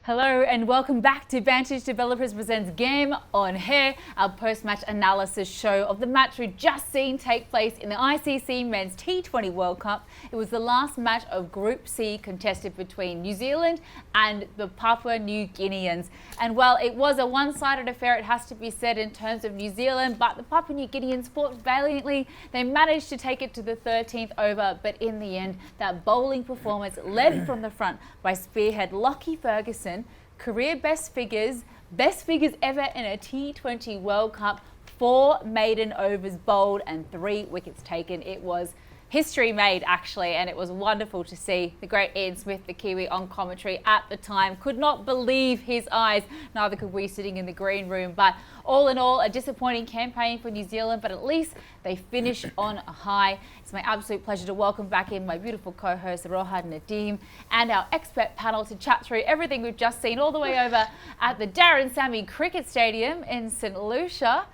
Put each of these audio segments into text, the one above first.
Hello and welcome back to Vantage Developers Presents Game on Hair, our post-match analysis show of the match we've just seen take place in the ICC Men's T20 World Cup. It was the last match of Group C contested between New Zealand and the Papua New Guineans. And while it was a one-sided affair, it has to be said in terms of New Zealand, but the Papua New Guineans fought valiantly. They managed to take it to the 13th over, but in the end, that bowling performance led from the front by spearhead Lockie Ferguson. Career best figures ever in a T20 World Cup, 4 maiden overs bowled and 3 wickets taken. It was history made actually, and it was wonderful to see. The great Ian Smith, the Kiwi, on commentary at the time could not believe his eyes. Neither could we sitting in the green room. But all in all, a disappointing campaign for New Zealand, but at least they finished on a high. It's my absolute pleasure to welcome back in my beautiful co-host Rohan Nadeem and our expert panel to chat through everything we've just seen all the way over at the Darren Sammy Cricket Stadium in St Lucia.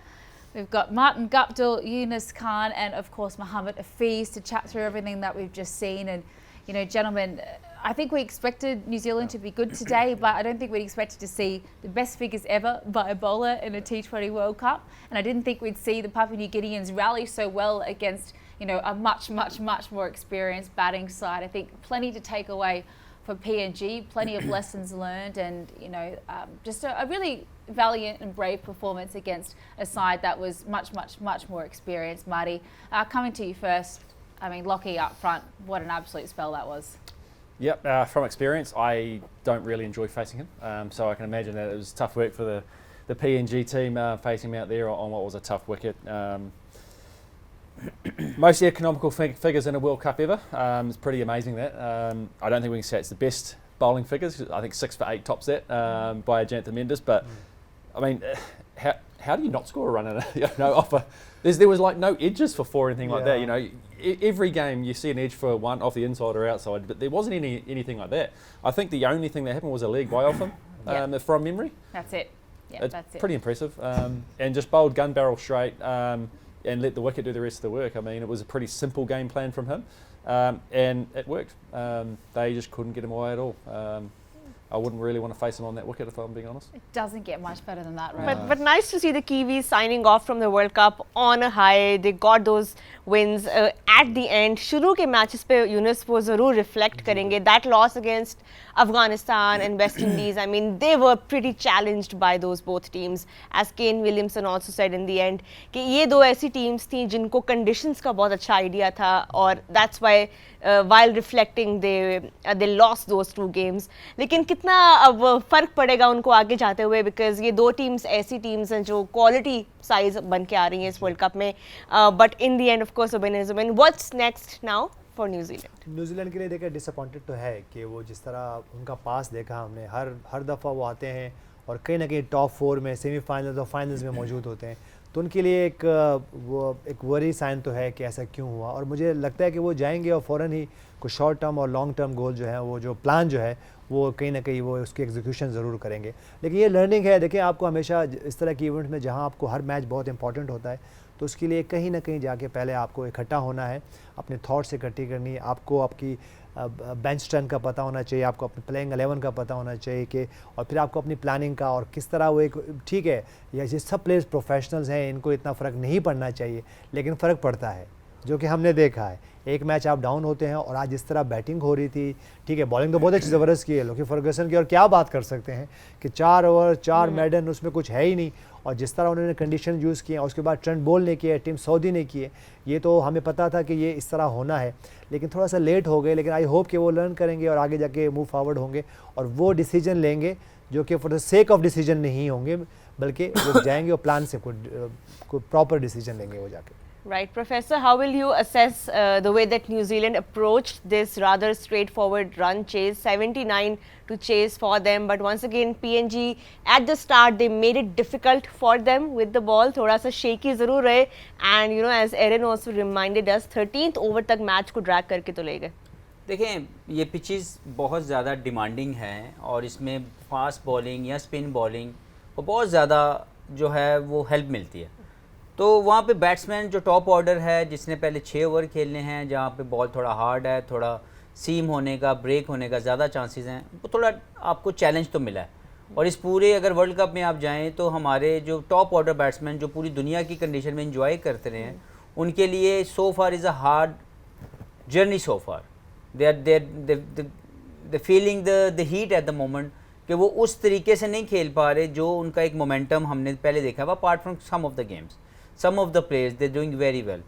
We've got Martin Guptill, Yunus Khan, and of course Mohammed Afiz to chat through everything that we've just seen. And, you know, gentlemen, I think we expected New Zealand to be good today, but I don't think we expected to see the best figures ever by a bowler in a T20 World Cup. And I didn't think we'd see the Papua New Guineans rally so well against, you know, a much more experienced batting side. I think plenty to take away for PNG, plenty of lessons learned, and, you know, just a really valiant and brave performance against a side that was much more experienced. Marty, coming to you first. I mean, Lockie up front, what an absolute spell that was. Yep, from experience, I don't really enjoy facing him, so I can imagine that it was tough work for the PNG team facing him out there on what was a tough wicket. Most economical figures in a World Cup ever. It's pretty amazing that. I don't think we can say it's the best bowling figures. I think 6 for 8 tops that by Ajantha Mendes. But I mean, how do you not score a run in a offer? There was like no edges for 4 or anything like that. You know, every game you see an edge for 1 off the inside or outside, but there wasn't anything like that. I think the only thing that happened was a leg by off him from memory. That's it. Yeah, that's it. Pretty impressive. And just bowled gun barrel straight. And let the wicket do the rest of the work. I mean, it was a pretty simple game plan from him, and it worked. They just couldn't get him away at all. I wouldn't really want to face him on that wicket, if I'm being honest. It doesn't get much better than that, right? But nice to see the Kiwis signing off from the World Cup on a high. They got those wins at the end. शुरू के matches पे यूनुस वो ज़रूर reflect करेंगे. That loss against Afghanistan and West Indies, I mean, they were pretty challenged by those both teams. As Kane Williamson also said in the end, कि ये दो ऐसी teams थी जिनको conditions का बहुत अच्छा idea था, और that's why while reflecting they lost those 2 games. लेकिन कितना अब फ़र्क पड़ेगा उनको आगे जाते हुए, because ये 2 teams ऐसी teams हैं जो quality size बन के आ रही हैं इस World Cup में. But in the end, of course, a win is a win. What's next now for New Zealand? New Zealand के लिए देखिए डिसअपॉइंटेड तो है कि वो जिस तरह उनका पास देखा हमने, हर दफ़ा वो आते हैं और कहीं ना कहीं टॉप 4 में, सेमीफाइनल्स और फाइनल्स में मौजूद होते हैं. तो उनके लिए एक वरी साइन तो है कि ऐसा क्यों हुआ, और मुझे लगता है कि वो जाएंगे और फ़ौरन ही कुछ शॉर्ट टर्म और लॉन्ग टर्म गोल जो है, वो जो प्लान जो है, वो कहीं ना कहीं वो उसकी एग्जीक्यूशन ज़रूर करेंगे. लेकिन ये लर्निंग है. देखिए, आपको हमेशा इस तरह की इवेंट में जहाँ आपको हर मैच बहुत इंपॉर्टेंट होता है, तो उसके लिए कहीं ना कहीं जाके पहले आपको इकट्ठा होना है, अपने थॉट्स इकट्ठी करनी है, आपको आपकी बेंच स्ट्रेंथ का पता होना चाहिए, आपको अपने प्लेइंग 11 का पता होना चाहिए कि, और फिर आपको अपनी प्लानिंग का, और किस तरह वो एक ठीक है, ये सब प्लेयर्स प्रोफेशनल्स हैं, इनको इतना फ़र्क नहीं पड़ना चाहिए, लेकिन फ़र्क पड़ता है, जो कि हमने देखा है. एक मैच आप डाउन होते हैं, और आज जिस तरह बैटिंग हो रही थी, ठीक है, बॉलिंग तो बहुत अच्छी ज़बरदस्त की है लोकी फर्गसन की, और क्या बात कर सकते हैं कि 4 ओवर 4 मेडन, उसमें कुछ है ही नहीं, और जिस तरह उन्होंने कंडीशन यूज़ किए, और उसके बाद ट्रेंट बोल्ट ने किए, टीम सऊदी ने किए, ये तो हमें पता था कि ये इस तरह होना है, लेकिन थोड़ा सा लेट हो गए. लेकिन आई होप कि वो लर्न करेंगे और आगे जाके मूव फॉरवर्ड होंगे, और वो डिसीजन लेंगे जो कि for the sake of decision नहीं होंगे, बल्कि वो जाएंगे और प्लान से कोई प्रॉपर डिसीजन लेंगे वो जाके. Right, Professor, how will you assess the way that New Zealand approached this rather straightforward run chase, 79 to chase for them, but once again PNG at the start they made it difficult for them with the ball, थोड़ा सा shaky ज़रूर रहे, and you know, as Erin also reminded us, 13th over तक match को drag करके तो ले गए. देखें, ये पिचेस बहुत ज़्यादा डिमांडिंग हैं, और इसमें फास्ट बॉलिंग या स्पिन बॉलिंग को बहुत ज़्यादा जो है वो हेल्प मिलती है. तो वहाँ पे बैट्समैन जो टॉप ऑर्डर है, जिसने पहले 6 ओवर खेलने हैं, जहाँ पे बॉल थोड़ा हार्ड है, थोड़ा सीम होने का, ब्रेक होने का ज़्यादा चांसेस हैं, वो थोड़ा आपको चैलेंज तो मिला है। और इस पूरे अगर वर्ल्ड कप में आप जाएं तो हमारे जो टॉप ऑर्डर बैट्समैन जो पूरी दुनिया की कंडीशन में इंजॉय करते रहे हैं, उनके लिए so far is a hard journey so far. They feeling the heat at the moment कि वो उस तरीके से नहीं खेल पा रहे जो उनका एक मोमेंटम हमने पहले देखा हुआ। Apart from some of the games, some of the players they doing very well.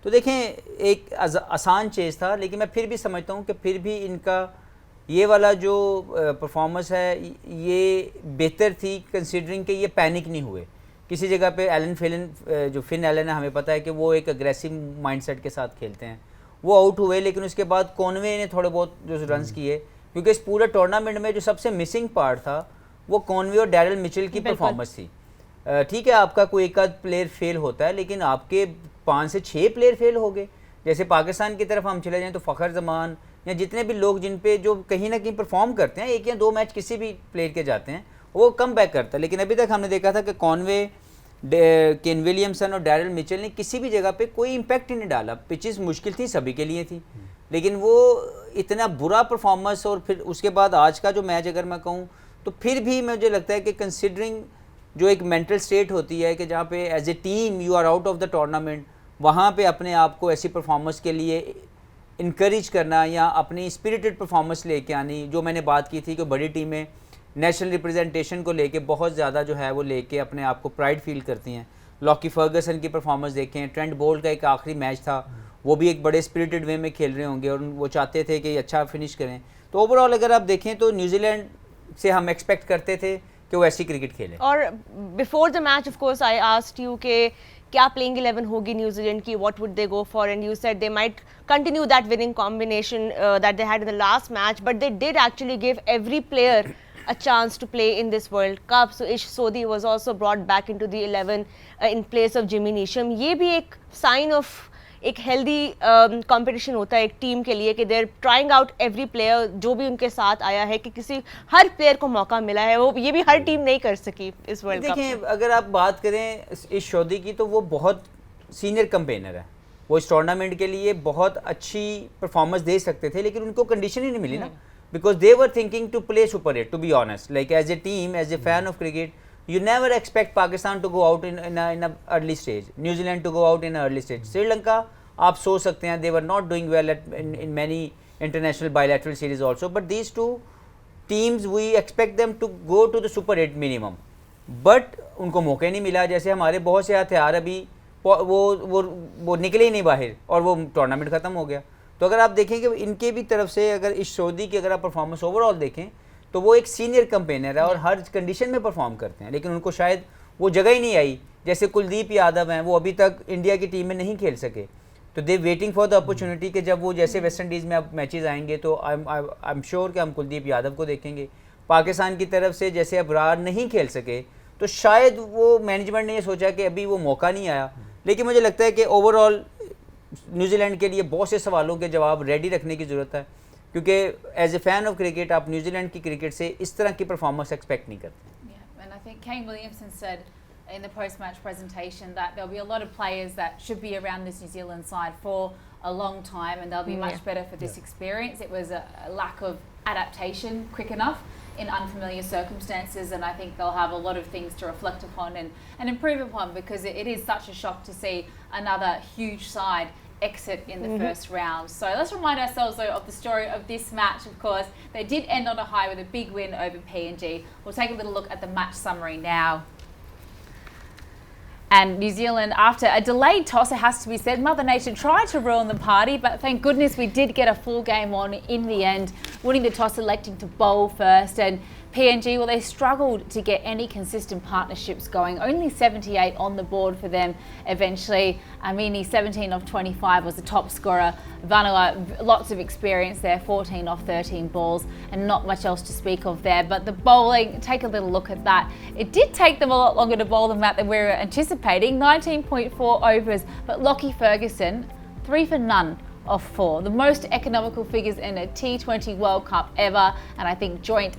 तो देखें, एक आसान चेज़ था, लेकिन मैं फिर भी समझता हूँ कि फिर भी इनका ये वाला जो परफॉर्मेंस है ये बेहतर थी, कंसिडरिंग कि ये पैनिक नहीं हुए किसी जगह पे। जो फिन एलन है, हमें पता है कि वो एक अग्रेसिव माइंडसेट के साथ खेलते हैं, वो आउट हुए। लेकिन उसके बाद कॉनवे ने थोड़े बहुत जो रन्स किए, क्योंकि इस पूरे टूर्नामेंट में जो सबसे मिसिंग पार्ट था वो कॉनवे और डैरिल मिचेल की परफॉर्मेंस थी। ठीक है, आपका कोई एक आध प्लेयर फेल होता है, लेकिन आपके 5 से 6 प्लेयर फेल हो गए। जैसे पाकिस्तान की तरफ हम चले जाएं तो फ़खर जमान या जितने भी लोग जिन पे जो कहीं ना कहीं परफॉर्म करते हैं, 1 या 2 मैच किसी भी प्लेयर के जाते हैं, वो कम बैक करता है। लेकिन अभी तक हमने देखा था कि कॉनवे, केन विलियमसन और डैरिल मिचेल ने किसी भी जगह पे कोई इम्पैक्ट ही नहीं डाला। पिचेस मुश्किल थी, सभी के लिए थी, लेकिन वो इतना बुरा परफॉर्मेंस। और फिर उसके बाद आज का जो मैच अगर मैं कहूँ तो फिर भी मुझे लगता है कि कंसिडरिंग जो एक मेंटल स्टेट होती है कि जहाँ पे as a team you are out of the tournament, वहाँ पे अपने आप को ऐसी परफॉर्मेंस के लिए इनकरेज करना या अपनी स्पिरिटेड परफॉर्मेंस लेके आनी, जो मैंने बात की थी कि बड़ी टीमें नेशनल रिप्रेजेंटेशन को लेके बहुत ज़्यादा जो है वो लेके अपने आप को प्राइड फील करती हैं। लॉकी फर्गसन की परफॉर्मेंस देखें, ट्रेंट बोल्ट का एक आखिरी मैच था, वो भी एक बड़े स्पिरिटेड वे में खेल रहे होंगे और वो चाहते थे कि अच्छा फिनिश करें। तो ओवरऑल अगर आप देखें तो न्यूजीलैंड से हम एक्सपेक्ट करते थे कि वो ऐसी क्रिकेट खेले। और before the match of course I asked you कि क्या प्लेइंग 11 होगी न्यूजीलैंड की, what would they go for, and you said they might continue that winning combination that they had in the last match, but they did actually give every player a chance to play in this World Cup. So Ish Sodhi was also brought back into the 11 in place of Jimmy Neesham. ये भी एक sign of एक healthy competition होता है एक team के लिए कि they're trying out every player जो भी उनके साथ आया है, कि किसी हर प्लेयर को मौका मिला है। वो ये भी हर टीम नहीं कर सकी इस वर्ल्ड कप। देखें, अगर आप बात करें इस सौदी की तो वो बहुत सीनियर कैंपेनर है, वो इस टूर्नामेंट के लिए बहुत अच्छी परफॉर्मेंस दे सकते थे, लेकिन उनको कंडीशन ही नहीं मिली ना, because they were thinking to play Super 8, to be honest. Like as a team, as a fan of cricket, you never expect Pakistan to go out in a early stage, New Zealand to go out in an early stage. Sri Lanka, आप सोच सकते हैं, they were not doing well in many international bilateral series also, but these two teams we expect them to go to the Super 8 minimum, but उनको मौका नहीं मिला। जैसे हमारे बहुत से हथियार अभी वो निकले ही नहीं बाहर और वो टूर्नामेंट ख़त्म हो गया। तो अगर आप देखें कि इनके भी तरफ से अगर इस सऊदी की अगर आप परफॉर्मेंस ओवरऑल देखें तो वो एक सीनियर कैंपेनर है और हर कंडीशन में परफॉर्म करते हैं, लेकिन उनको शायद वो जगह ही नहीं आई। जैसे कुलदीप यादव हैं, वो अभी तक इंडिया की टीम में नहीं खेल सके, तो दे वेटिंग फॉर द अपॉर्चुनिटी कि जब वो जैसे वेस्ट इंडीज़ में अब मैचेस आएंगे तो आई एम श्योर कि हम कुलदीप यादव को देखेंगे। पाकिस्तान की तरफ से जैसे अबरार नहीं खेल सके तो शायद वो मैनेजमेंट ने ये सोचा कि अभी वो मौका नहीं आया, लेकिन मुझे लगता है कि ओवरऑल न्यूजीलैंड के लिए बहुत से सवालों के जवाब रेडी रखने की ज़रूरत है, क्योंकि as a fan of cricket आप न्यूजीलैंड की क्रिकेट से इस तरह की परफॉर्मेंस एक्सपेक्ट नहीं करते। Yeah, and I think Kane Williamson said in the post-match presentation that there'll be a lot of players that should be around this New Zealand side for a long time, and they'll be much better for this experience. It was a lack of adaptation quick enough in unfamiliar circumstances, and I think they'll have a lot of things to reflect upon and improve upon, because it is such a shock to see another huge side exit in the first round. So let's remind ourselves though of the story of this match. Of course, they did end on a high with a big win over PNG. We'll take a little look at the match summary now. And New Zealand, after a delayed toss, it has to be said, Mother Nature tried to ruin the party, but thank goodness we did get a full game on in the end, winning the toss, electing to bowl first. And PNG, well, they struggled to get any consistent partnerships going. Only 78 on the board for them eventually. Amini, 17 of 25, was the top scorer. Vanua, lots of experience there, 14 off 13 balls, and not much else to speak of there. But the bowling, take a little look at that. It did take them a lot longer to bowl than that than we were anticipating. 19.4 overs, but Lockie Ferguson, 3 for none of 4. The most economical figures in a T20 World Cup ever, and I think joint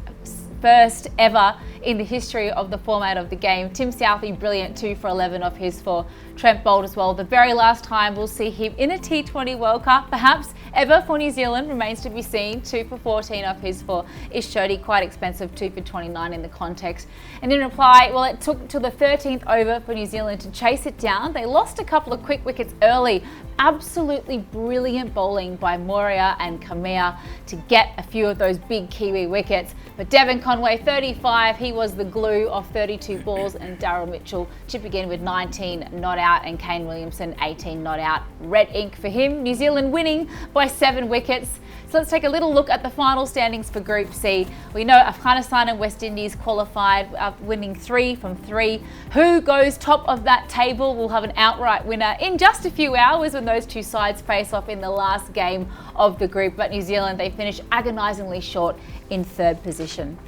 first ever in the history of the format of the game. Tim Southey, brilliant, 2 for 11 off his 4. Trent Boult as well. The very last time we'll see him in a T20 World Cup, perhaps ever for New Zealand remains to be seen. 2 for 14 off his for Ishodi, quite expensive, 2 for 29 in the context. And in reply, well, it took till the 13th over for New Zealand to chase it down. They lost a couple of quick wickets early. Absolutely brilliant bowling by Moria and Kamea to get a few of those big Kiwi wickets. But Devon Conway, 35, he was the glue of 32 balls, and Daryl Mitchell chip again with 19 not out, and Kane Williamson 18 not out. Red ink for him. New Zealand winning by 7 wickets. So let's take a little look at the final standings for Group C. We know Afghanistan and West Indies qualified, winning 3 from 3. Who goes top of that table? We'll have an outright winner in just a few hours when those two sides face off in the last game of the group. But New Zealand, they finished agonisingly short in 3rd position.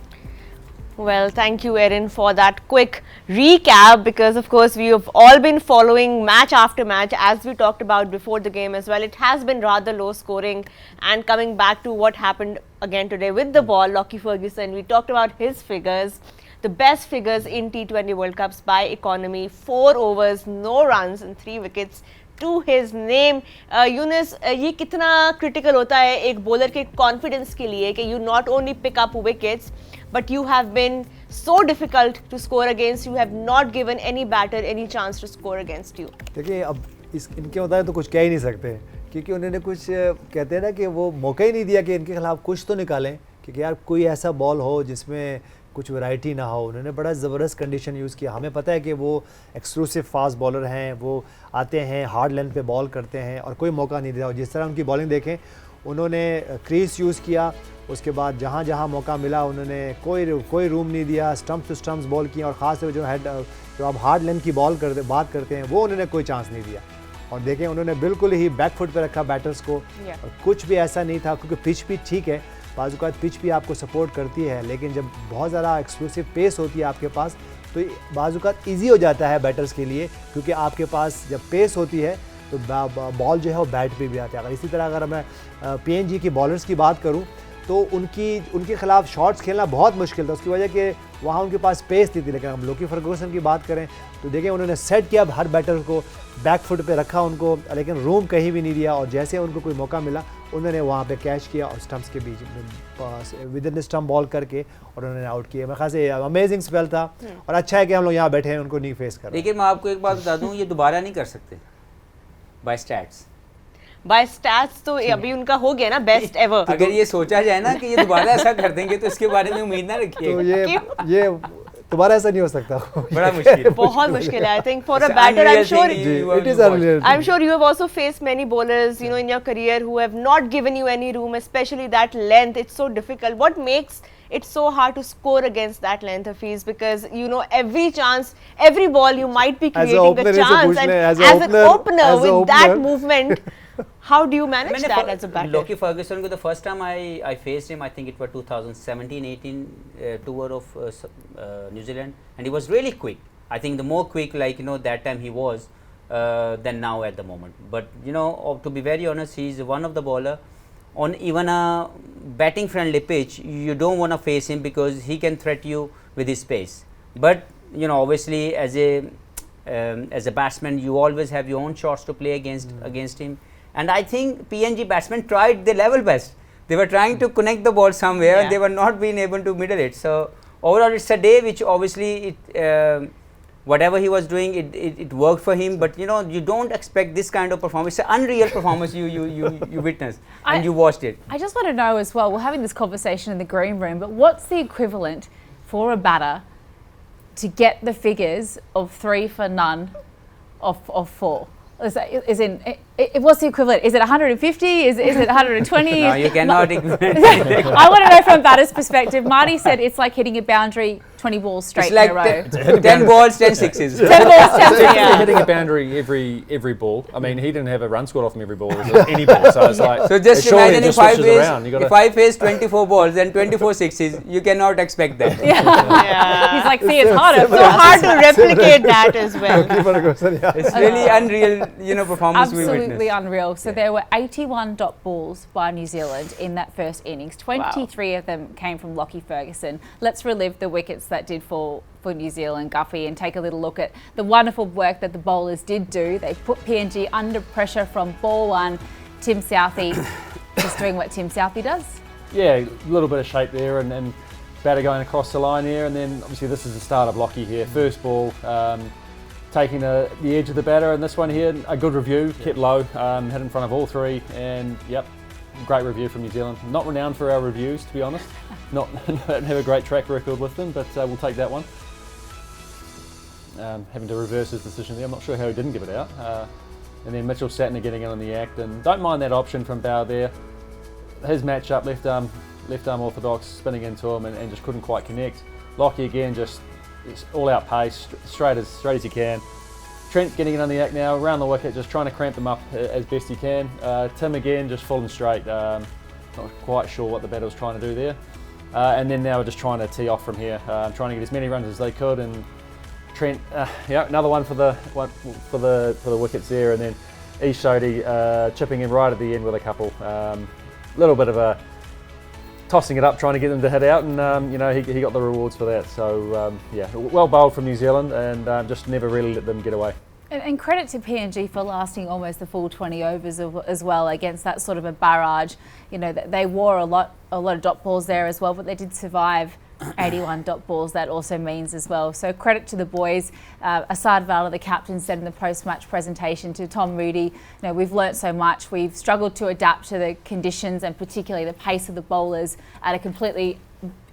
Well, thank you, Erin, for that quick recap, because of course we have all been following match after match, as we talked about before the game as well. It has been rather low scoring, and coming back to what happened again today with the ball, Lockie Ferguson, we talked about his figures, the best figures in T20 World Cups by economy, 4 overs, no runs and 3 wickets to his name. Yunus, ये कितना critical होता है एक bowler के confidence के लिए कि you not only pick up wickets, but you have been so difficult to score against. You have not given any batter any chance to score against you. देखिए अब इनके होता है तो कुछ कह ही नहीं सकते, क्योंकि उन्होंने कुछ कहते हैं ना कि वो मौका ही नहीं दिया कि इनके खिलाफ कुछ तो निकालें, क्योंकि यार कोई ऐसा बॉल हो जिसमें कुछ वैरायटी ना हो। उन्होंने बड़ा ज़बरदस्त कंडीशन यूज़ किया। हमें पता है कि वो एक्सक्लूसिव फास्ट बॉलर हैं, वो आते हैं हार्ड लेंथ पे बॉल करते हैं और कोई मौका नहीं दिया। और जिस तरह उनकी बॉलिंग देखें, उन्होंने क्रीज यूज़ किया, उसके बाद जहाँ जहाँ मौका मिला उन्होंने कोई रूम नहीं दिया, स्टम्प टू स्टम्प्स बॉल किया, और ख़ास तौर जो आप हार्ड लेंथ की बात करते हैं वो उन्होंने कोई चांस नहीं दिया। और देखें उन्होंने बिल्कुल ही बैक फुट पे रखा बैटर्स को, और कुछ भी ऐसा नहीं था, क्योंकि पिच भी ठीक है, बाज़-औक़ात पिच भी आपको सपोर्ट करती है, लेकिन जब बहुत ज़्यादा एक्सक्लूसिव पेस होती है आपके पास तो बाज़-औक़ात ईजी हो जाता है बैटर्स के लिए, क्योंकि आपके पास जब पेस होती है तो बॉल जो है वो बैट पे भी आती है। अगर इसी तरह अगर मैं PNG की बॉलर्स की बात करूं तो उनके खिलाफ शॉट्स खेलना बहुत मुश्किल था, उसकी वजह कि वहाँ उनके पास पेस नहीं थी। लेकिन हम लॉकी फर्गूसन की बात करें तो देखें उन्होंने सेट किया हर बैटर को, बैक फुट पे रखा उनको, लेकिन रूम कहीं भी नहीं दिया, और जैसे उनको कोई मौका मिला उन्होंने वहाँ पे कैच किया और स्टम्प्स के बीच में विद इन स्टम्प बॉल करके और उन्होंने आउट किया। मेरे ख्याल से अमेजिंग स्पेल था, और अच्छा है कि हम लोग यहाँ बैठे हैं, उनको नहीं फेस कर रहे। लेकिन मैं आपको एक बात बता दूँ, ये दोबारा नहीं कर सकते बाय स्टैट्स। बाय स्टैट्स तो अभी उनका हो गया ना बेस्ट एवर। अगर ये सोचा जाए ना कि ये दोबारा ऐसा कर देंगे तो इसके बारे में उम्मीद ना रखिए। तो ये दोबारा ऐसा नहीं हो सकता। बड़ा मुश्किल है, बहुत मुश्किल है। I think for a batter, I'm sure it is unreal. I'm sure you have also faced many bowlers, in your career who have not given you any room, especially that length. It's so difficult. What makes it so hard to score against that length, Hafiz? Because every chance, every ball you might be creating a chance, and as an opener with that movement, how do you manage that as a batter? Lockie Ferguson, the first time I faced him, I think it was 2017-18 tour of New Zealand, and he was really quick. I think the more quick, that time he was than now at the moment. But to be very honest, he's one of the bowler on even a batting friendly pitch. You don't want to face him because he can threat you with his pace. But obviously as a batsman, you always have your own shots to play against him. And I think PNG batsmen tried their level best. They were trying to connect the ball somewhere, and they were not being able to middle it. So overall, it's a day which obviously whatever he was doing, it worked for him. But you don't expect this kind of performance. It's an unreal performance you witnessed and you watched it. I just want to know as well, we're having this conversation in the green room, but what's the equivalent for a batter to get the figures of 3 for none of 4? What's the equivalent? Is it 150? Is it 120? No, you cannot. I want to know from batter's perspective. Marty said it's like hitting a boundary 20 balls straight in a row. 10 balls, 10 sixes. 10 balls, 10 sixes. Hitting a boundary every ball. I mean, he didn't have a run scored off him every ball. It was any ball. So it's like, so just imagine if I face 24 balls and 24 sixes, you cannot expect that. He's like, see, it's harder. So hard to replicate that as well. It's really unreal, performance we witnessed. Absolutely unreal. So there were 81 dot balls by New Zealand in that first innings. 23 of them came from Lockie Ferguson. Let's relive the wickets that did fall for New Zealand, Guffey, and take a little look at the wonderful work that the bowlers did do. They put PNG under pressure from ball one. Tim Southey just doing what Tim Southey does? Yeah, a little bit of shape there, and batter going across the line here, and then obviously this is the start of Lockie here. First ball, taking the edge of the batter, and this one here, a good review, kept low, hit in front of all three, and yep, great review from New Zealand. Not renowned for our reviews, to be honest. Not don't have a great track record with them, but we'll take that one. Having to reverse his decision there, I'm not sure how he didn't give it out. And then Mitchell Satner getting in on the act, and don't mind that option from Boult there. His match up, left arm orthodox, spinning into him, and just couldn't quite connect. Lockie again, just all out pace, straight as he can. Trent getting in on the act now, around the wicket, just trying to cramp them up as best he can. Tim again, just full and straight. Not quite sure what the batter was trying to do there. And then now we're just trying to tee off from here, trying to get as many runs as they could. And Trent, yeah, another one for the wickets there, and then Ish Sodhi chipping in right at the end with a couple. Little bit of a tossing it up, trying to get them to hit out, and he got the rewards for that. So yeah, well bowled from New Zealand, and just never really let them get away. And credit to PNG for lasting almost the full 20 overs as well against that sort of a barrage. You know, they wore a lot of dot balls there as well, but they did survive 81 dot balls. That also means as well. So credit to the boys. Asad Vala, the captain, said in the post-match presentation to Tom Moody, you know, we've learnt so much. We've struggled to adapt to the conditions and particularly the pace of the bowlers at a completely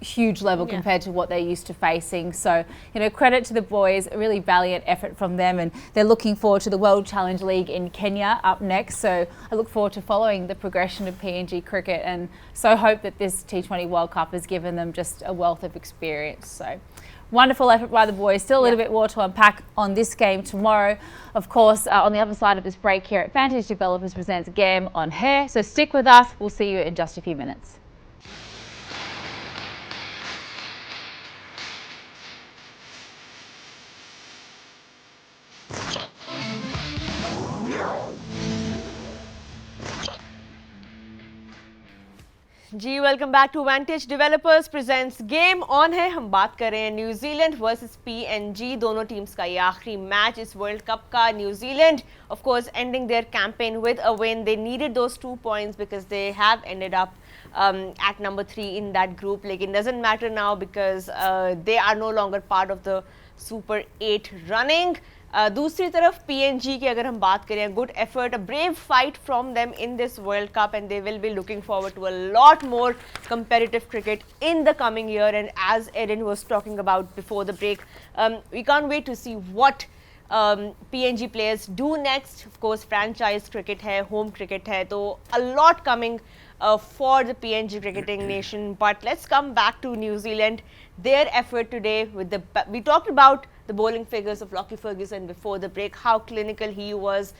huge level compared to what they're used to facing. So, you know, credit to the boys, a really valiant effort from them, and they're looking forward to the World Challenge League in Kenya up next. So I look forward to following the progression of PNG cricket, and so hope that this T20 World Cup has given them just a wealth of experience. So wonderful effort by the boys. Still a little bit more to unpack on this game tomorrow. Of course, on the other side of this break here at Vantage Developers presents Game on Hair. So stick with us. We'll see you in just a few minutes. जी welcome back to Vantage Developers presents game on है. हम बात कर रहे हैं New Zealand versus PNG, दोनों teams का ये आखिरी मैच इस वर्ल्ड कप का. New Zealand of course ending their campaign with a win. They needed those 2 points because they have ended up at number 3 in that group. लेकिन doesn't matter now because they are no longer part of the Super 8 running. दूसरी तरफ PNG की अगर हम बात करें, good effort, a brave fight from them in this world cup, and they will be looking forward to a lot more competitive cricket in the coming year. And as Erin was talking about before the break, we can't wait to see what PNG players do next. Of course, franchise cricket hai, home cricket hai, so a lot coming for the PNG cricketing nation. But let's come back to New Zealand. Their effort today with we talked about the bowling figures of Lockie Ferguson before the break, how clinical he was.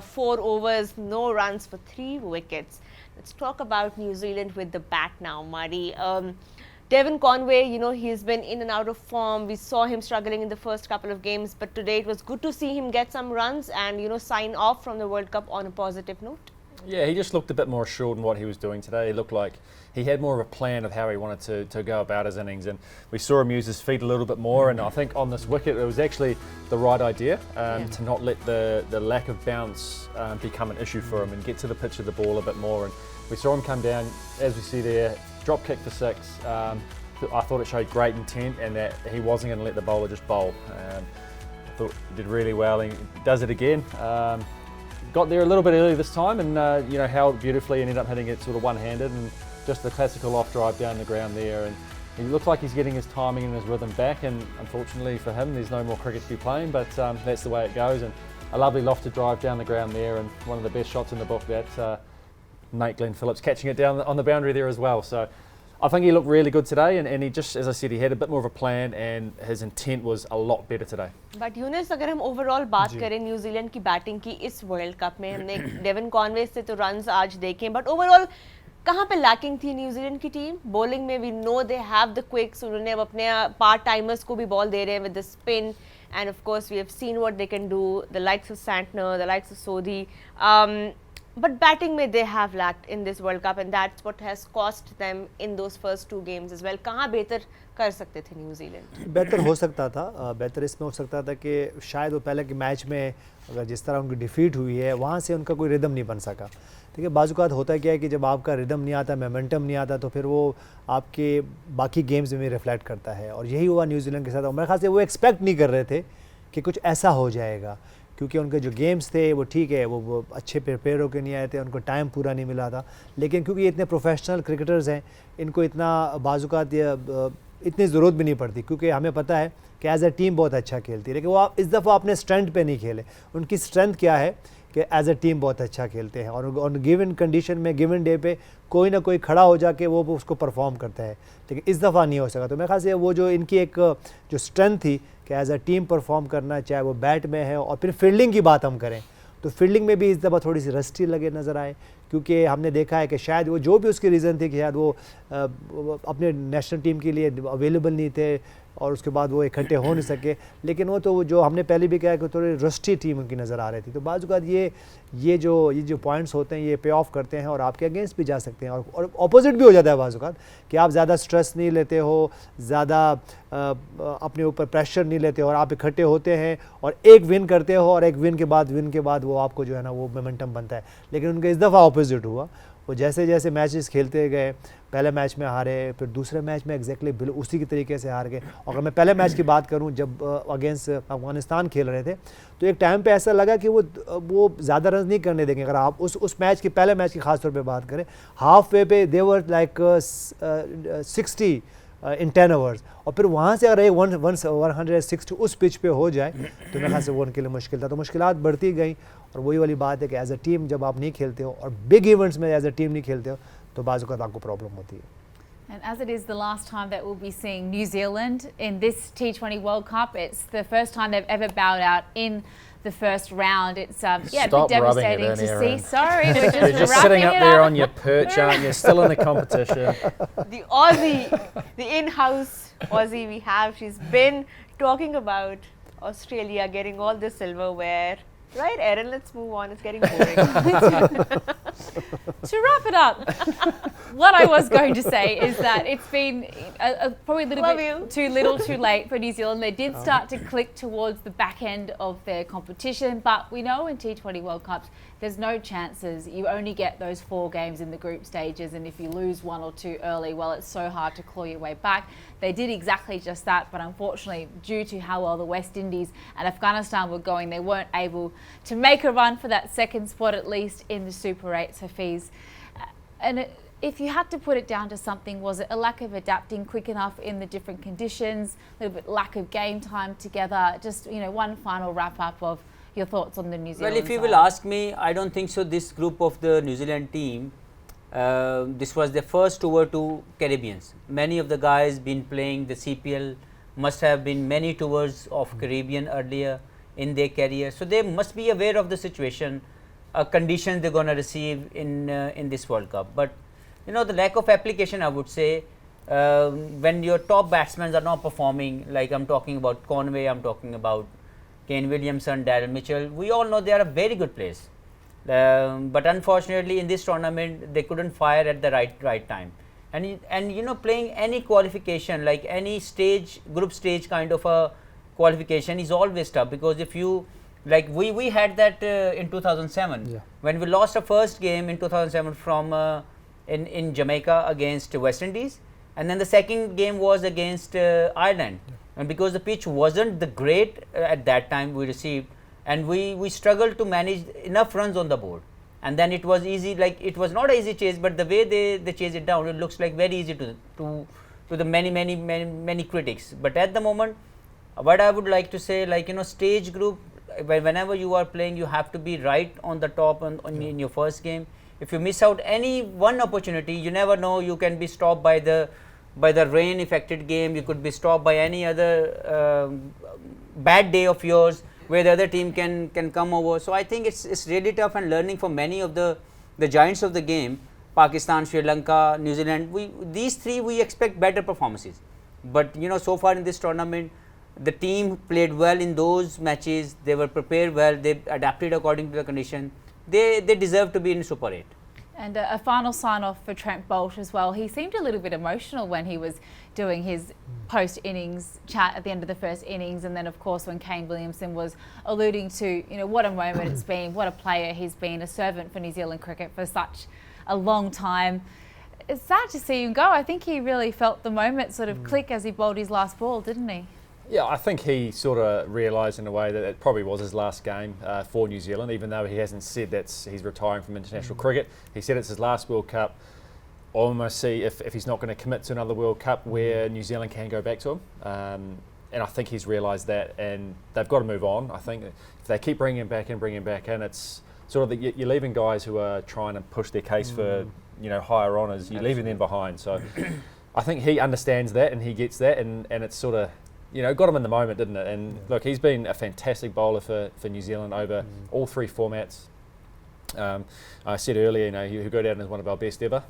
4 overs, no runs for 3 wickets. Let's talk about New Zealand with the bat now, Mari. Devon Conway, you know, he's been in and out of form. We saw him struggling in the first couple of games, but today it was good to see him get some runs and, you know, sign off from the World Cup on a positive note. Yeah, he just looked a bit more assured in what he was doing today. He looked like he had more of a plan of how he wanted to go about his innings, and we saw him use his feet a little bit more. And I think on this wicket it was actually the right idea to not let the lack of bounce become an issue for him and get to the pitch of the ball a bit more. And we saw him come down, as we see there, drop kick for 6. I thought it showed great intent and that he wasn't going to let the bowler just bowl. I thought he did really well. He does it again. Got there a little bit early this time, and you know, held beautifully and ended up hitting it sort of one-handed, and just the classical off drive down the ground there. And he looks like he's getting his timing and his rhythm back, and unfortunately for him there's no more cricket to be playing, but that's the way it goes. And a lovely lofted drive down the ground there, and one of the best shots in the book, that mate Glenn Phillips catching it down on the boundary there as well. So I think he looked really good today, and he just, as I said, he had a bit more of a plan and his intent was a lot better today. But Younis, अगर हम overall बात करें New Zealand की batting की इस world cup में, हमने Devon Conway से तो रन्स आज देखे, बट ओवरऑल कहाँ पे लैकिंग थी न्यूजीलैंड की टीम? बॉलिंग में we know they have the quicks, उन्होंने अब अपने पार्ट टाइमर्स को भी बॉल दे रहे हैं with the spin, and of course we have seen what they can do, the likes of Santner, the likes of Sodhi. But batting में they have lacked in this World Cup and that's what has cost them in those first 2 games as well. कहाँ बेहतर कर सकते थे New Zealand? बेहतर हो सकता था, बेहतर इसमें हो सकता था कि शायद वो पहले के मैच में अगर जिस तरह उनकी डिफीट हुई है वहाँ से उनका कोई रिदम नहीं बन सका। ठीक है, बाज़-औक़ात होता क्या है कि जब आपका रिदम नहीं आता, मोमेंटम नहीं आता, तो फिर वो आपके बाकी गेम्स में भी रिफ्लेक्ट करता है, और यही हुआ न्यूजीलैंड के साथ। और मेरे ख्याल से वो एक्सपेक्ट नहीं कर रहे थे कि कुछ ऐसा हो जाएगा, क्योंकि उनके जो गेम्स थे वो ठीक है, वो अच्छे प्रिपेयर होकर नहीं आए थे, उनको टाइम पूरा नहीं मिला था। लेकिन क्योंकि ये इतने प्रोफेशनल क्रिकेटर्स हैं, इनको इतना बाज़-औक़ात इतनी ज़रूरत भी नहीं पड़ती, क्योंकि हमें पता है कि एज़ अ टीम बहुत अच्छा खेलती है। लेकिन वो इस दफ़ा अपने स्ट्रेंथ पे नहीं खेले। उनकी स्ट्रेंथ क्या है कि एज़ अ टीम बहुत अच्छा खेलते हैं, और गिवन कंडीशन में, गिवन डे पे कोई ना कोई खड़ा हो जाके वो उसको परफॉर्म करता है। लेकिन इस दफ़ा नहीं हो सका। तो मेरे ख्याल से वो जो इनकी एक जो स्ट्रेंथ थी कि एज़ अ टीम परफॉर्म करना, चाहे वो बैट में है, और फिर फील्डिंग की बात हम करें तो फील्डिंग में भी इस दफ़ा थोड़ी सी रस्टी लगे नज़र आए, क्योंकि हमने देखा है कि शायद वो जो भी उसकी रीज़न थी कि शायद वो अपने नेशनल टीम के लिए अवेलेबल नहीं थे, और उसके बाद वो इकट्ठे हो नहीं सके। लेकिन वो तो जो हमने पहले भी कहा कि थोड़ी रस्टी टीम उनकी नज़र आ रही थी। तो बाज़ औक़ात ये जो पॉइंट्स होते हैं ये पे ऑफ करते हैं और आपके अगेंस्ट भी जा सकते हैं, और अपोजिट भी हो जाता है बाज़ औक़ात कि आप ज़्यादा स्ट्रेस नहीं लेते हो, ज़्यादा अपने ऊपर प्रेशर नहीं लेते हो, और आप इकट्ठे होते हैं और एक विन करते हो, और एक विन के बाद वो आपको जो है ना वो मोमेंटम बनता है। लेकिन उनके इस दफ़ा अपोजिट हुआ। वो जैसे जैसे मैचेस खेलते गए, पहले मैच में हारे, फिर दूसरे मैच में एग्जैक्टली उसी के तरीके से हार गए। और अगर मैं पहले मैच की बात करूं, जब अगेंस्ट अफगानिस्तान खेल रहे थे, तो एक टाइम पे ऐसा लगा कि वो ज़्यादा रन नहीं करने देंगे। अगर आप उस मैच की, पहले मैच की खास तौर पे बात करें, हाफ वे पे दे वर लाइक 60 इन 10 ओवर्स, और फिर वहाँ से अगर 160 उस पिच पे हो जाए तो मेरे ख्याल से वो उनके लिए मुश्किल था। तो मुश्किलात बढ़ती गई, और वही वाली बात है कि एज अ टीम जब आप नहीं खेलते हो, और बिग इवेंट्स में एज अ टीम नहीं खेलते हो, तो बाज़ औक़ात आपको प्रॉब्लम होती है। And as it is the last time that we'll be seeing New Zealand in this T20 World Cup, it's the first time they've ever bowed out in the first round. It's a bit devastating to see. Sorry, we're You're just sitting up there on your perch, aren't you? Still in the competition. The Aussie, the in-house Aussie we have, she's been talking about Australia getting all the silverware. Right, Erin, let's move on. It's getting boring. To wrap it up, what I was going to say is that it's been probably a little bit too little too late for New Zealand. They did start to click towards the back end of their competition, but we know in T20 World Cups there's no chances. You only get those 4 games in the group stages, and if you lose 1 or 2 early, well, it's so hard to claw your way back. They did exactly just that, but unfortunately, due to how well the West Indies and Afghanistan were going, they weren't able to make a run for that second spot, at least in the Super 8. So Fiz, if you had to put it down to something, was it a lack of adapting quick enough in the different conditions, a little bit lack of game time together? Just, one final wrap up of your thoughts on the New Zealand Well, if you side. will ask me, I don't think so. This group of the New Zealand team, this was their first tour to Caribbeans. Many of the guys been playing the CPL, must have been many tours of Caribbean earlier in their career. So they must be aware of the situation, conditions they're going to receive in this World Cup. But the lack of application, I would say, when your top batsmen are not performing, like I'm talking about Conway, I'm talking about Kane Williamson, Darren Mitchell, we all know they are a very good players. But unfortunately in this tournament they couldn't fire at the right time. And playing any qualification, like any stage, group stage kind of a qualification is always tough, because if you, like we had that in 2007 when we lost our first game in 2007 from in Jamaica against West Indies, and then the second game was against Ireland. And because the pitch wasn't the great at that time we received, and we struggled to manage enough runs on the board, and then it was easy, like it was not an easy chase, but the way they chase it down, it looks like very easy to the many critics. But at the moment, what I would like to say, like stage group, whenever you are playing, you have to be right on the top in your first game. If you miss out any one opportunity, you never know, you can be stopped by the rain affected game, you could be stopped by any other bad day of yours where the other team can come over. So I think it's really tough, and learning for many of the giants of the game, Pakistan, Sri Lanka, New Zealand, these 3 we expect better performances. But so far in this tournament, the team played well in those matches, they were prepared well, they adapted according to the condition. they deserve to be in Super 8. And a final sign-off for Trent Boult as well. He seemed a little bit emotional when he was doing his post-innings chat at the end of the first innings, and then of course when Kane Williamson was alluding to, what a moment it's been, what a player he's been, a servant for New Zealand cricket for such a long time. It's sad to see him go. I think he really felt the moment sort of click as he bowled his last ball, didn't he? Yeah, I think he sort of realised in a way that it probably was his last game for New Zealand, even though he hasn't said that he's retiring from international cricket. He said it's his last World Cup. I almost see if he's not going to commit to another World Cup where New Zealand can go back to him. And I think he's realised that, and they've got to move on. I think if they keep bringing him back in, it's sort of you're leaving guys who are trying to push their case for higher honours. You're leaving them behind. So I think he understands that and he gets that, and it's sort of got him in the moment, didn't it? And look, he's been a fantastic bowler for New Zealand over all three formats. I said earlier, he'll go down as one of our best ever.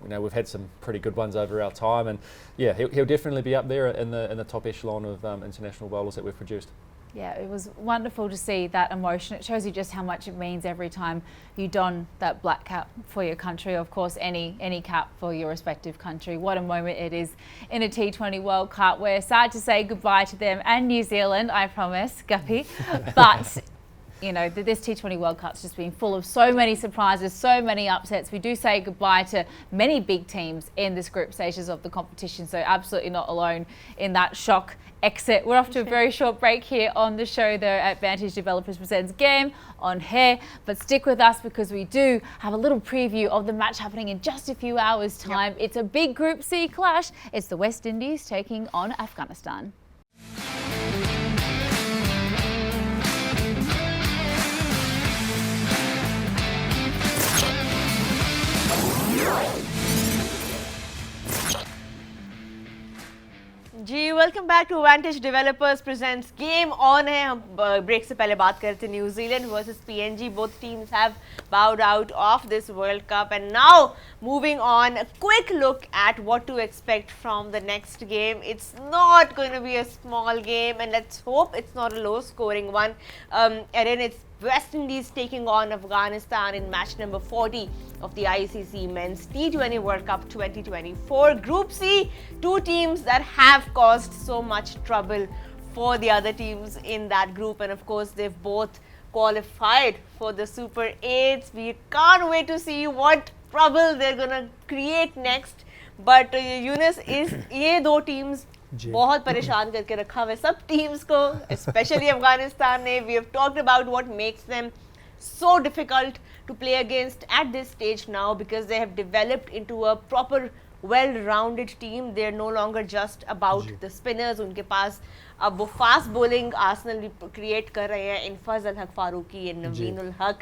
We've had some pretty good ones over our time, and yeah, he'll definitely be up there in the top echelon of international bowlers that we've produced. Yeah, it was wonderful to see that emotion. It shows you just how much it means every time you don that black cap for your country. Of course, any cap for your respective country. What a moment it is in a T20 World Cup. We're sad to say goodbye to them and New Zealand, I promise, Guppy. But this T20 World Cup's just been full of so many surprises, so many upsets. We do say goodbye to many big teams in this group stages of the competition, so absolutely not alone in that shock exit. We're off to a very short break here on the show, though, at Vantage Developers Presents Game on Hair. But stick with us because we do have a little preview of the match happening in just a few hours' time. Yep. It's a big Group C clash. It's the West Indies taking on Afghanistan. जी welcome back to Vantage Developers Presents Game On है. हम break से पहले बात कर रहे थे New Zealand versus PNG. Both teams have bowed out of this World Cup, and now moving on, a quick look at what to expect from the next game. It's not going to be a small game, and let's hope it's not a low scoring one. Erin, it's West Indies taking on Afghanistan in match number 40 of the ICC Men's T20 World Cup 2024. Group C, two teams that have caused so much trouble for the other teams in that group, and of course they've both qualified for the Super 8s. We can't wait to see what trouble they're gonna create next. But Yunus, ये दो teams बहुत परेशान करके रखा हुआ है सब teams को, स्पेशली अफगानिस्तान ने. We have talked about what makes them so difficult to play against at this stage now, because they have developed into a proper well-rounded team. They are no longer just about the spinners. उनके पास अब वो fast bowling Arsenal भी create कर रहे हैं इन फजल हक फारूकी, नवीन उल हक.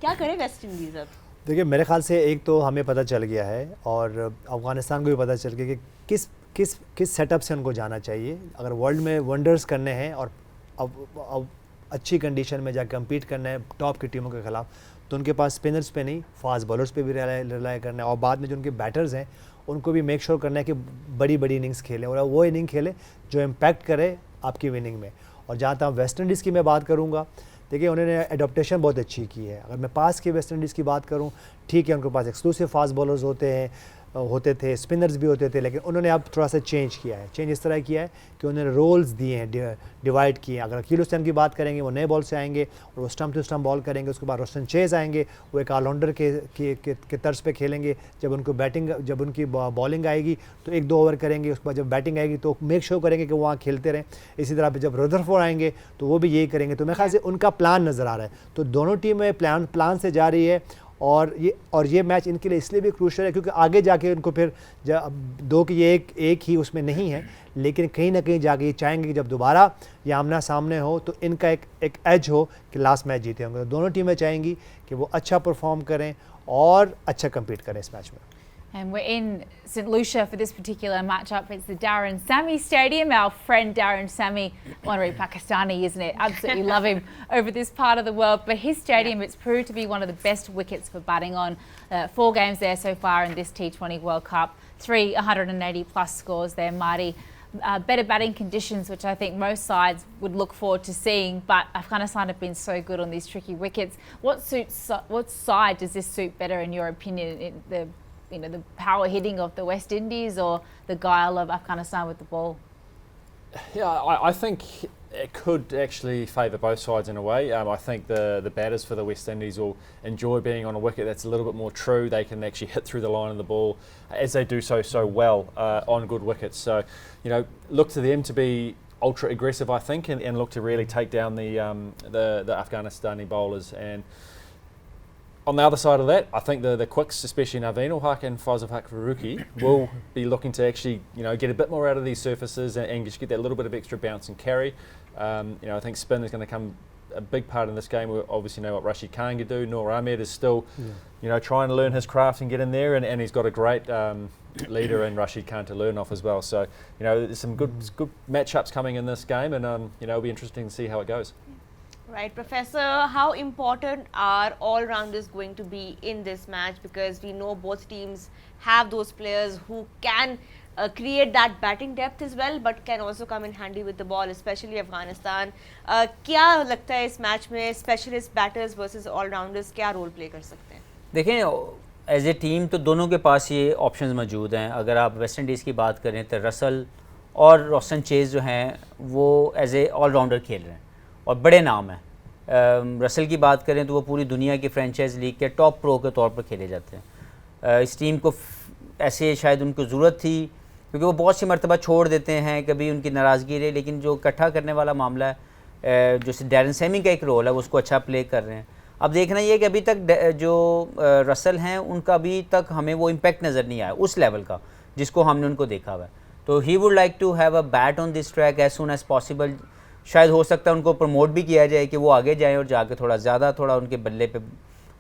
क्या करे वेस्ट इंडीज अब? देखिए, मेरे ख्याल से एक तो हमें पता चल गया है और अफगानिस्तान को भी पता चल गया कि किस सेटअप से उनको जाना चाहिए. अगर वर्ल्ड में वंडर्स करने हैं और अब अच्छी कंडीशन में जाकर कम्पीट करना है टॉप की टीमों के खिलाफ, तो उनके पास स्पिनर्स पे नहीं, फास्ट बॉलर्स पे भी रिलाई करना है, और बाद में जो उनके बैटर्स हैं उनको भी मेक श्योर करना है कि बड़ी इनिंग्स खेलें और वो इनिंग खेले जो इम्पैक्ट करे आपकी विनिंग में. और जहाँ तक वेस्ट इंडीज़ की मैं बात करूँगा, देखिए उन्होंने एडोप्टेशन बहुत अच्छी की है. अगर मैं पास की वेस्ट इंडीज़ की बात करूँ, ठीक है उनके पास एक्सक्लूसिव फास्ट बॉलर्स होते थे, स्पिनर्स भी होते थे, लेकिन उन्होंने अब थोड़ा सा चेंज किया है. चेंज इस तरह किया है कि उन्होंने रोल्स दिए हैं, डिवाइड किए हैं. अगर अकील हुसैन की बात करेंगे, वो नए बॉल से आएंगे और वो स्टम्प टू स्टम्प बॉल करेंगे. उसके बाद रोशन चेज आएंगे, वो एक ऑलराउंडर के तर्ज पे खेलेंगे. जब उनकी बॉलिंग आएगी तो 1-2 ओवर करेंगे. उसके बाद जब बैटिंग आएगी तो मेक श्योर करेंगे कि वो वहाँ खेलते रहें. इसी तरह पे जब रदरफोर्ड आएंगे तो वो भी यही करेंगे. तो मेरे ख्याल से उनका प्लान नज़र आ रहा है. तो दोनों टीमें प्लान से जा रही है, और ये मैच इनके लिए इसलिए भी क्रूशियल है क्योंकि आगे जाके उनको फिर दो की ये एक ही उसमें नहीं है, लेकिन कहीं ना कहीं जाके ये चाहेंगे कि जब दोबारा ये आमना सामने हो तो इनका एक एज हो कि लास्ट मैच जीते होंगे. तो दोनों टीमें चाहेंगी कि वो अच्छा परफॉर्म करें और अच्छा कम्पीट करें इस मैच में. And we're in St Lucia for this particular matchup. It's the Darren Sammy Stadium. Our friend Darren Sammy, honorary Pakistani, isn't it? Absolutely love him over this part of the world. But his stadium, it's proved to be one of the best wickets for batting on. 4 games there so far in this T20 World Cup. 3 180 plus scores there. better batting conditions, which I think most sides would look forward to seeing. But Afghanistan have been so good on these tricky wickets. What side does this suit better, in your opinion? The power hitting of the West Indies or the guile of Afghanistan with the ball? Yeah, I think it could actually favour both sides in a way. I think the batters for the West Indies will enjoy being on a wicket that's a little bit more true. They can actually hit through the line of the ball, as they do so well on good wickets. So, look to them to be ultra aggressive, I think, and look to really take down the Afghanistani bowlers. And on the other side of that, I think the quicks, especially Naveen ul Haq and Fazil Faruqi, will be looking to actually get a bit more out of these surfaces and just get that little bit of extra bounce and carry. I think spin is going to come a big part in this game. We obviously know what Rashid Khan can do. Noor Ahmed is still trying to learn his craft and get in there, and he's got a great leader in Rashid Khan to learn off as well. So there's some good matchups coming in this game, and it'll be interesting to see how it goes. Right, Professor, how important are all-rounders going to be in this match? Because we know both teams have those players who can create that batting depth as well, but can also come in handy with the ball, especially Afghanistan. क्या लगता है इस match में specialist batters versus allrounders क्या role play कर सकते हैं? देखें, एज ए टीम तो दोनों के पास ये ऑप्शंस मौजूद हैं. अगर आप वेस्ट इंडीज़ की बात करें तो रसल और रोशन चेज जो हैं वो एज ए ऑलराउंडर खेल रहे हैं और बड़े नाम हैं. रसल की बात करें तो वो पूरी दुनिया की फ्रेंचाइज लीग के टॉप प्रो के तौर पर खेले जाते हैं. इस टीम को ऐसे शायद उनको ज़रूरत थी, क्योंकि वो बहुत सी मरतबा छोड़ देते हैं, कभी उनकी नाराज़गी रही, लेकिन जो इकट्ठा करने वाला मामला है, जो डैरन सेमी का एक रोल है, वो उसको अच्छा प्ले कर रहे हैं. अब देखना ये कि अभी तक जो रसल हैं उनका अभी तक हमें वो इम्पैक्ट नज़र नहीं आया उस लेवल का जिसको हमने उनको देखा हुआ है. तो he would like to have a bat on this track as soon as possible. शायद हो सकता है उनको प्रमोट भी किया जाए कि वो आगे जाएं और जाके थोड़ा उनके बल्ले पे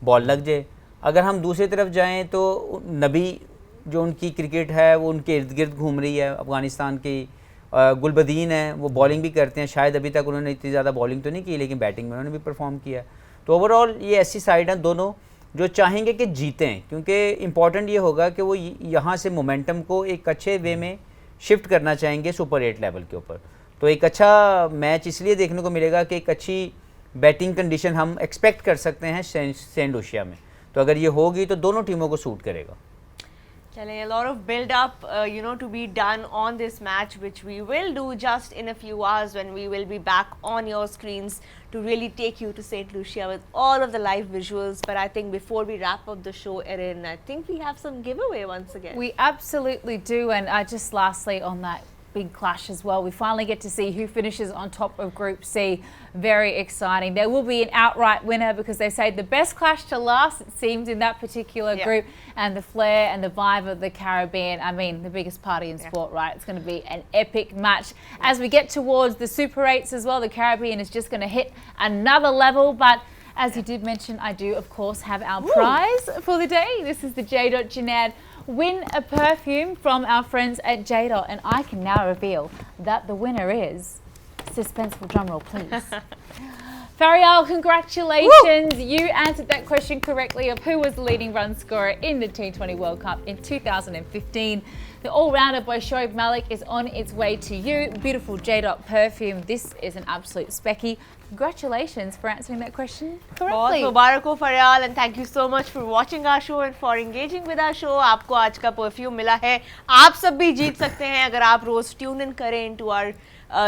बॉल लग जाए. अगर हम दूसरी तरफ जाएं तो नबी जो उनकी क्रिकेट है वो उनके इर्द गिर्द घूम रही है. अफ़गानिस्तान की गुलबदीन है, वो बॉलिंग भी करते हैं. शायद अभी तक उन्होंने इतनी ज़्यादा बॉलिंग तो नहीं की, लेकिन बैटिंग में उन्होंने भी परफॉर्म किया. तो ओवरऑल ये ऐसी साइड हैं दोनों जो चाहेंगे कि जीतें, क्योंकि इम्पॉर्टेंट ये होगा कि वो यहाँ से मोमेंटम को एक अच्छे वे में शिफ्ट करना चाहेंगे सुपर 8 लेवल के ऊपर. तो एक अच्छा मैच इसलिए देखने को मिलेगा कि एक अच्छी बैटिंग कंडीशन हम एक्सपेक्ट कर सकते हैं सेंट लूसिया में. तो अगर ये होगी तो दोनों टीमों को सूट करेगा. A lot of build up to be done on this match, which we will do just in a few hours when we will be back on your screens to really take you to St. Lucia with all of the live visuals. But I think before we wrap up the show, Erin, I think we have some giveaway once again. We absolutely do. And just lastly on that big clash as well, we finally get to see who finishes on top of Group C. Very exciting. There will be an outright winner because they say the best clash to last, it seems, in that particular group. And the flair and the vibe of the Caribbean, I mean, the biggest party in sport, right? It's going to be an epic match. As we get towards the Super 8s as well, the Caribbean is just going to hit another level. But as you did mention, I do, of course, have our prize for the day. This is the J. Janad Win a Perfume from our friends at J. And I can now reveal that the winner is, suspenseful drumroll please, Farial, congratulations. Woo! You answered that question correctly of who was the leading run scorer in the T20 World Cup in 2015. The all-rounder by Shoaib Malik is on its way to you. Beautiful J. Perfume. This is an absolute specky. Congratulations for answering that question correctly. बहुत मुबारक हो Farial, and thank you so much for watching our show and for engaging with our show. आपको आज का perfume मिला है. आप सब भी जीत सकते हैं अगर आप रोज ट्यून इन करें into our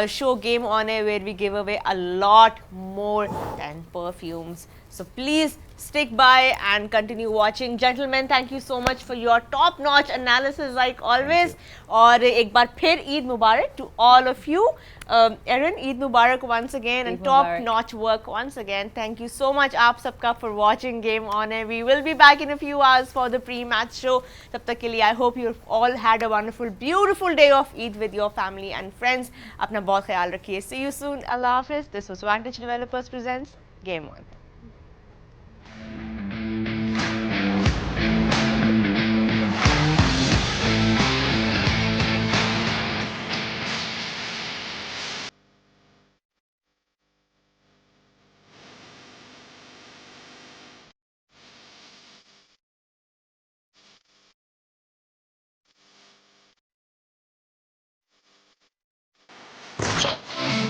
show Game On Air, where we give away a lot more than perfumes. So please stick by and continue watching. Gentlemen, thank you so much for your top-notch analysis like always. और एक बार फिर Eid Mubarak to all of you. Erin, Eid Mubarak once again, and top-notch work once again. Thank you so much आप सबका for watching Game On Air. We will be back in a few hours for the pre-match show. तब तक के लिए I hope you've all had a wonderful, beautiful day of Eid with your family and friends. अपना बहुत ख्याल रखिए. See you soon. Allah Hafiz. This was Vantage Developers presents Game On. Ciao.